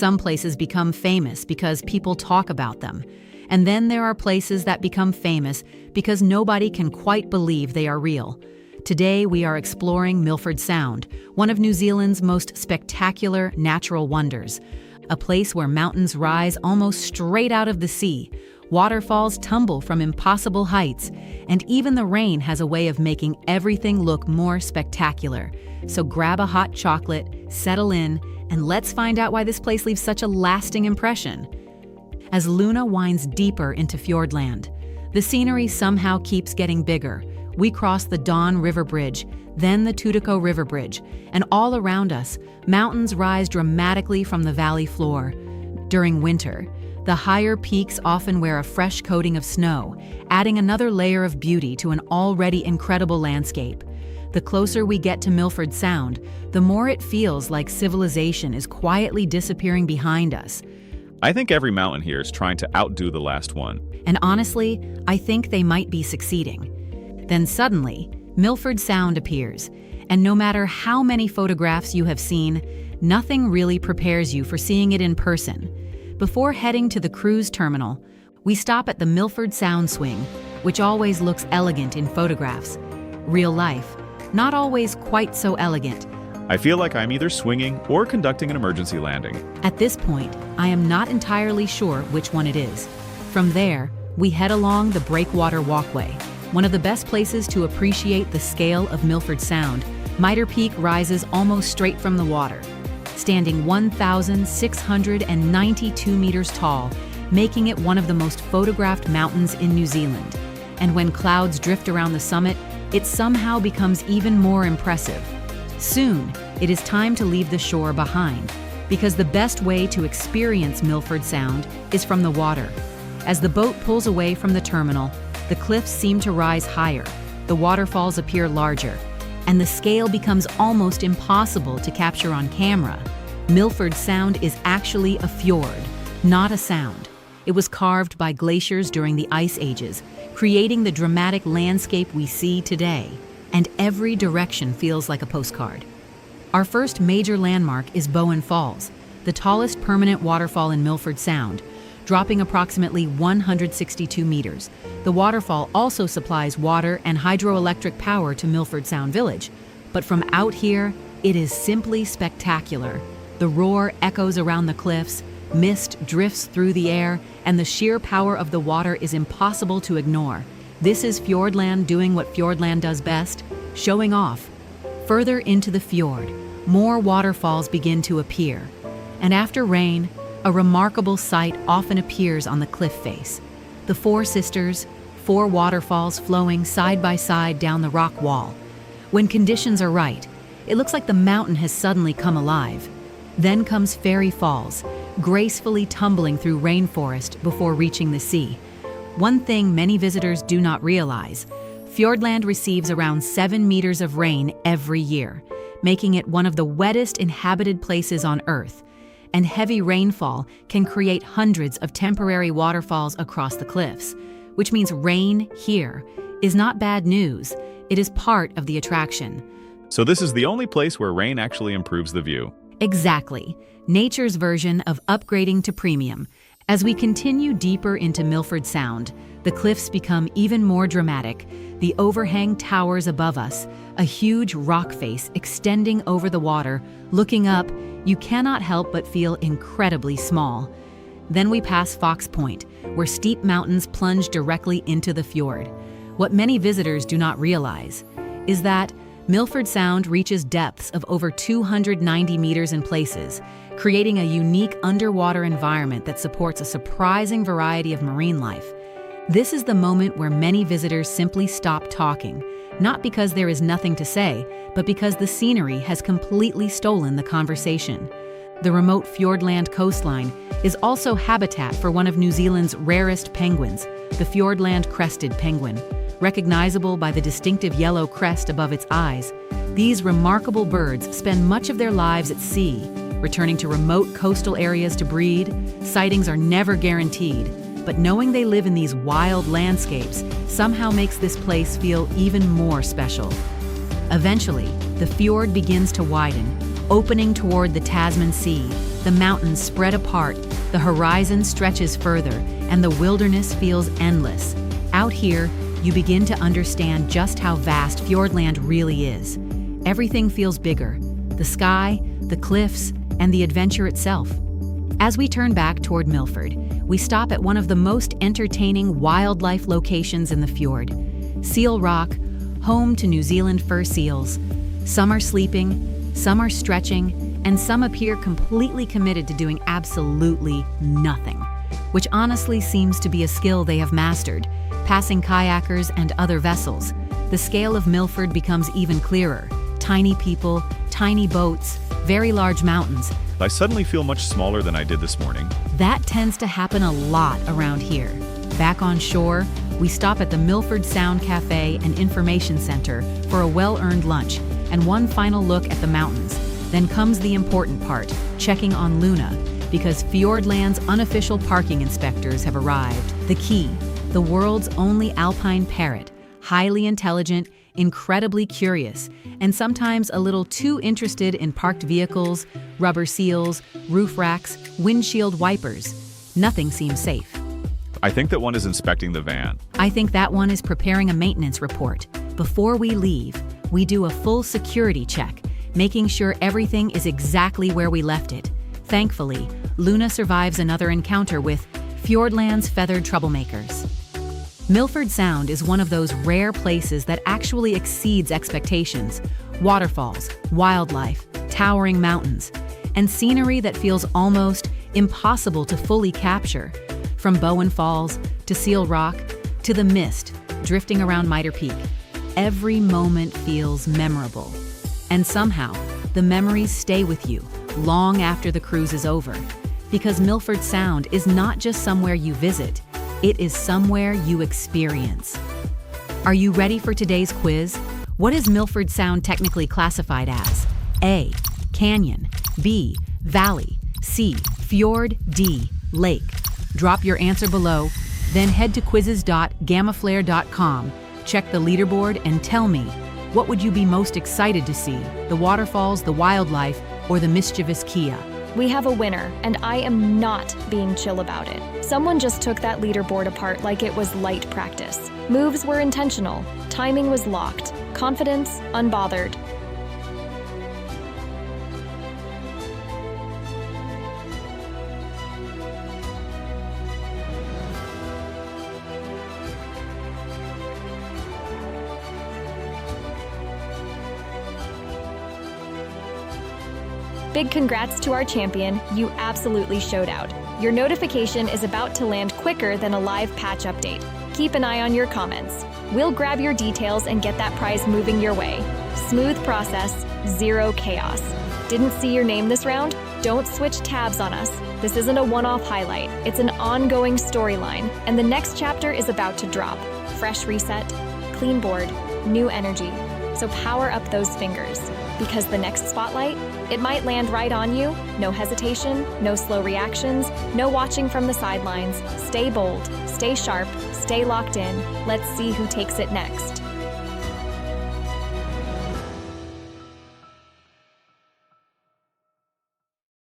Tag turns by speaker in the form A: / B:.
A: Some places become famous because people talk about them. And then there are places that become famous because nobody can quite believe they are real. Today we are exploring Milford Sound, one of New Zealand's most spectacular natural wonders. A place where mountains rise almost straight out of the sea, waterfalls tumble from impossible heights, and even the rain has a way of making everything look more spectacular. So grab a hot chocolate, settle in, and let's find out why this place leaves such a lasting impression. As Luna winds deeper into Fiordland, the scenery somehow keeps getting bigger. We cross the Don River Bridge, then the Tudiko River Bridge, and all around us, mountains rise dramatically from the valley floor. During winter, the higher peaks often wear a fresh coating of snow, adding another layer of beauty to an already incredible landscape. The closer we get to Milford Sound, the more it feels like civilization is quietly disappearing behind us.
B: I think every mountain here is trying to outdo the last one.
A: And honestly, I think they might be succeeding. Then suddenly, Milford Sound appears, and no matter how many photographs you have seen, nothing really prepares you for seeing it in person. Before heading to the cruise terminal, we stop at the Milford Sound swing, which always looks elegant in photographs. Real life, not always quite so elegant.
B: I feel like I'm either swinging or conducting an emergency landing.
A: At this point, I am not entirely sure which one it is. From there, we head along the Breakwater Walkway, one of the best places to appreciate the scale of Milford Sound. Mitre Peak rises almost straight from the water, standing 1,692 meters tall, making it one of the most photographed mountains in New Zealand. And when clouds drift around the summit, it somehow becomes even more impressive. Soon, it is time to leave the shore behind, because the best way to experience Milford Sound is from the water. As the boat pulls away from the terminal, the cliffs seem to rise higher, the waterfalls appear larger, and the scale becomes almost impossible to capture on camera. Milford Sound is actually a fjord, not a sound. It was carved by glaciers during the ice ages, creating the dramatic landscape we see today. And every direction feels like a postcard. Our first major landmark is Bowen Falls, the tallest permanent waterfall in Milford Sound, dropping approximately 162 meters. The waterfall also supplies water and hydroelectric power to Milford Sound Village. But from out here, it is simply spectacular. The roar echoes around the cliffs, mist drifts through the air, and the sheer power of the water is impossible to ignore. This is Fiordland doing what Fiordland does best, showing off. Further into the fjord, more waterfalls begin to appear. And after rain, a remarkable sight often appears on the cliff face. The Four Sisters, four waterfalls flowing side by side down the rock wall. When conditions are right, it looks like the mountain has suddenly come alive. Then comes Fairy Falls, gracefully tumbling through rainforest before reaching the sea. One thing many visitors do not realize, Fiordland receives around 7 meters of rain every year, making it one of the wettest inhabited places on Earth. And heavy rainfall can create hundreds of temporary waterfalls across the cliffs, which means rain here is not bad news. It is part of the attraction.
B: So this is the only place where rain actually improves the view.
A: Exactly. Nature's version of upgrading to premium. As we continue deeper into Milford Sound, the cliffs become even more dramatic. The overhang towers above us, a huge rock face extending over the water. Looking up, you cannot help but feel incredibly small. Then we pass Fox Point, where steep mountains plunge directly into the fjord. What many visitors do not realize is that Milford Sound reaches depths of over 290 meters in places, creating a unique underwater environment that supports a surprising variety of marine life. This is the moment where many visitors simply stop talking, not because there is nothing to say, but because the scenery has completely stolen the conversation. The remote Fiordland coastline is also habitat for one of New Zealand's rarest penguins, the Fiordland crested penguin. Recognizable by the distinctive yellow crest above its eyes, these remarkable birds spend much of their lives at sea, returning to remote coastal areas to breed. Sightings are never guaranteed, but knowing they live in these wild landscapes somehow makes this place feel even more special. Eventually, the fjord begins to widen, Opening toward the Tasman Sea, the mountains spread apart, the horizon stretches further, and the wilderness feels endless. Out here, you begin to understand just how vast Fiordland really is. Everything feels bigger: the sky, the cliffs, and the adventure itself. As we turn back toward Milford, we stop at one of the most entertaining wildlife locations in the fjord, Seal Rock, home to New Zealand fur seals. Some are sleeping, some are stretching, and some appear completely committed to doing absolutely nothing, which honestly seems to be a skill they have mastered. Passing kayakers and other vessels, the scale of Milford becomes even clearer. Tiny people, tiny boats, very large mountains.
B: I suddenly feel much smaller than I did this morning.
A: That tends to happen a lot around here. Back on shore, we stop at the Milford Sound Cafe and Information Center for a well-earned lunch and one final look at the mountains. Then comes the important part, checking on Luna, because Fiordland's unofficial parking inspectors have arrived. The key, the world's only alpine parrot, highly intelligent, incredibly curious, and sometimes a little too interested in parked vehicles, rubber seals, roof racks, windshield wipers. Nothing seems safe.
B: I think that one is inspecting the van.
A: I think that one is preparing a maintenance report. Before we leave, we do a full security check, making sure everything is exactly where we left it. Thankfully, Luna survives another encounter with Fiordland's feathered troublemakers. Milford Sound is one of those rare places that actually exceeds expectations. Waterfalls, wildlife, towering mountains, and scenery that feels almost impossible to fully capture. From Bowen Falls to Seal Rock to the mist drifting around Mitre Peak, every moment feels memorable. And somehow, the memories stay with you long after the cruise is over. Because Milford Sound is not just somewhere you visit, it is somewhere you experience. Are you ready for today's quiz? What is Milford Sound technically classified as? A. Canyon. B. Valley. C. Fjord. D. Lake. Drop your answer below, then head to quizzes.gammaflare.com. Check the leaderboard and tell me, what would you be most excited to see? The waterfalls, the wildlife, or the mischievous Kia?
C: We have a winner, and I am not being chill about it. Someone just took that leaderboard apart like it was light practice. Moves were intentional, timing was locked, confidence unbothered. Big congrats to our champion, you absolutely showed out. Your notification is about to land quicker than a live patch update. Keep an eye on your comments. We'll grab your details and get that prize moving your way. Smooth process, zero chaos. Didn't see your name this round? Don't switch tabs on us. This isn't a one-off highlight, it's an ongoing storyline, and the next chapter is about to drop. Fresh reset, clean board, new energy. So power up those fingers, because the next spotlight, it might land right on you. No hesitation, no slow reactions, no watching from the sidelines. Stay bold, stay sharp, stay locked in. Let's see who takes it next.